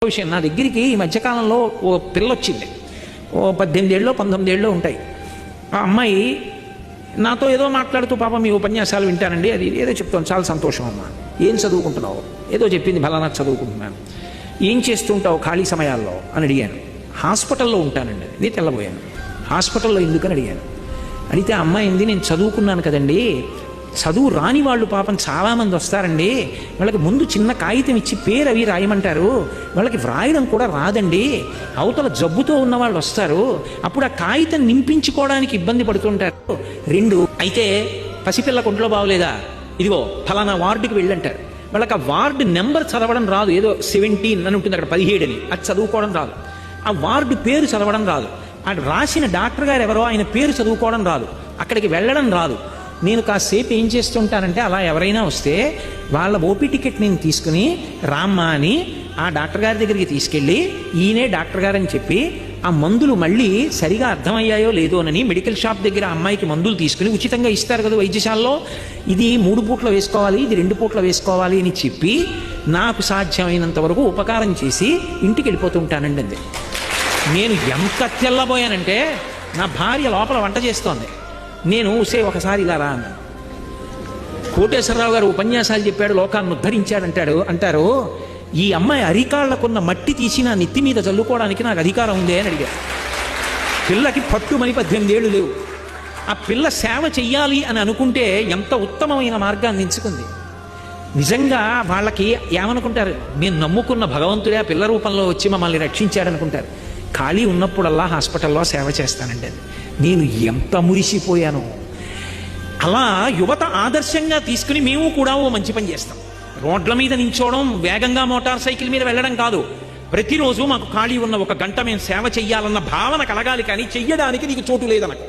విషయం, నా దగ్గరికి ఈ మధ్యకాలంలో ఓ పిల్ల వచ్చింది. ఓ 18 ఏళ్ళో 19 ఏళ్ళో ఉంటాయి. ఆ అమ్మాయి నాతో ఏదో మాట్లాడుతూ, పాప మీ ఉపన్యాసాలు వింటానండి, అది ఏదో చెప్తాను, చాలా సంతోషం అమ్మా, ఏం చదువుకుంటున్నావు, ఏదో చెప్పింది, ఫలానా చదువుకుంటున్నాను, ఏం చేస్తుంటావు ఖాళీ సమయాల్లో అని అడిగాను. హాస్పిటల్లో ఉంటానండి, నేను తెల్లబోయాను. హాస్పిటల్లో ఎందుకని అడిగాను. అడిగితే ఆ అమ్మాయి ఏంది, నేను చదువుకున్నాను కదండి, చదువు రాని వాళ్ళు పాపం చాలామంది వస్తారండి, వాళ్ళకి ముందు చిన్న కాగితం ఇచ్చి పేరు అవి రాయమంటారు, వాళ్ళకి వ్రాయడం కూడా రాదండి, అవతల జబ్బుతో ఉన్న వాళ్ళు వస్తారు, అప్పుడు ఆ కాగితం నింపించుకోవడానికి ఇబ్బంది పడుతుంటారు. 2 అయితే పసిపిల్ల ఒంట్లో బాగోలేదా, ఇదిగో ఫలానా వార్డుకి వెళ్ళంటారు, వాళ్ళకి ఆ వార్డు నెంబర్ చదవడం రాదు, ఏదో 17 అని ఉంటుంది అక్కడ, 17 అని, అది చదువుకోవడం రాదు, ఆ వార్డు పేరు చదవడం రాదు, ఆ రాసిన డాక్టర్ గారు ఎవరో ఆయన పేరు చదువుకోవడం రాదు, అక్కడికి వెళ్ళడం రాదు. నేను కాసేపు ఏం చేస్తుంటానంటే, అలా ఎవరైనా వస్తే వాళ్ళ ఓపీ టికెట్ నేను తీసుకుని రామ్మా అని ఆ డాక్టర్ గారి దగ్గరికి తీసుకెళ్ళి, ఈయనే డాక్టర్ గారు అని చెప్పి ఆ మందులు మళ్ళీ సరిగా అర్థమయ్యాయో లేదోనని మెడికల్ షాప్ దగ్గర అమ్మాయికి మందులు తీసుకుని ఉచితంగా ఇస్తారు కదా వైద్యశాలలో, ఇది 3 పూట్ల వేసుకోవాలి, ఇది 2 పూట్ల వేసుకోవాలి అని చెప్పి నాకు సాధ్యమైనంత వరకు ఉపకారం చేసి ఇంటికి వెళ్ళిపోతుంటానండి. అంతే. నేను ఎంత తెల్లబోయానంటే, నా భార్య లోపల వంట చేస్తోంది, నేను ఒకసారి ఇలా రా అన్నాను. కోటేశ్వరరావు గారు ఉపన్యాసాలు చెప్పాడు, లోకాన్ని ఉద్ధరించాడంటాడు అంటారు, ఈ అమ్మాయి అరికాళ్లకున్న మట్టి తీసి నా నెత్తి మీద చల్లుకోవడానికి నాకు అధికారం ఉందే అని అడిగారు. పిల్లకి పట్టుమని 18 ఏళ్ళు లేవు. ఆ పిల్ల సేవ చెయ్యాలి అని అనుకుంటే ఎంత ఉత్తమమైన మార్గాన్ని ఎంచుకుంది. నిజంగా వాళ్ళకి ఏమనుకుంటారు, మేము నమ్ముకున్న భగవంతుడే ఆ పిల్ల రూపంలో వచ్చి మమ్మల్ని రక్షించాడనుకుంటారు. ఖాళీ ఉన్నప్పుడల్లా హాస్పిటల్లో సేవ చేస్తానండి. అది నేను ఎంత మురిసిపోయాను. అలా యువత ఆదర్శంగా తీసుకుని మేము కూడా ఓ మంచి పని చేస్తాం. రోడ్ల మీద నించోవడం, వేగంగా మోటార్ సైకిల్ మీద వెళ్ళడం కాదు, ప్రతిరోజు మాకు ఖాళీ ఉన్న 1 గంట మేము సేవ చెయ్యాలన్న భావన కలగాలి, కానీ చెయ్యడానికి నీకు చోటు లేదనకు.